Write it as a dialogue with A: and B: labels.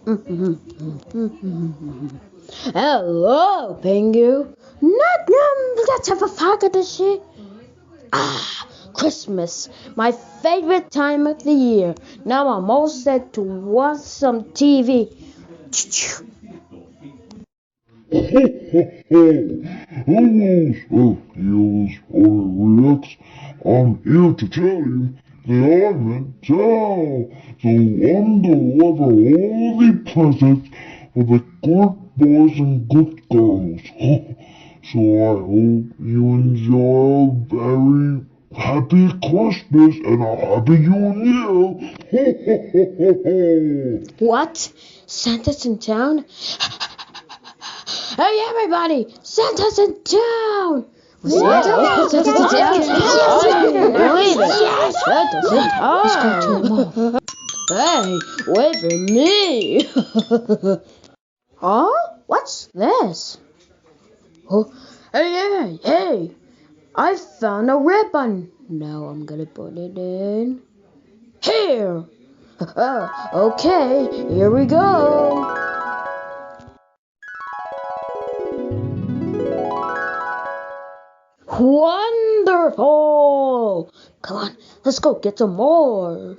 A: Hello, Pingu. Let's have a fag of this shit. Christmas, my favorite time of the year. Now I'm all set to watch some TV.
B: Hello, Earth Rex. I'm here to tell you that I'm in town. So I'm to deliver all the presents for the good boys and good girls. So I hope you enjoy a very happy Christmas and a happy New Year.
A: What? Santa's in town? Hey, everybody! Santa's in town! Santa's in town? Yes! Santa's in town! Let's go to him. Hey, wait for me! Huh? What's this? Oh, hey! I found a ribbon. Now I'm gonna put it in here. Okay, here we go. Wonderful! Come on, let's go get some more.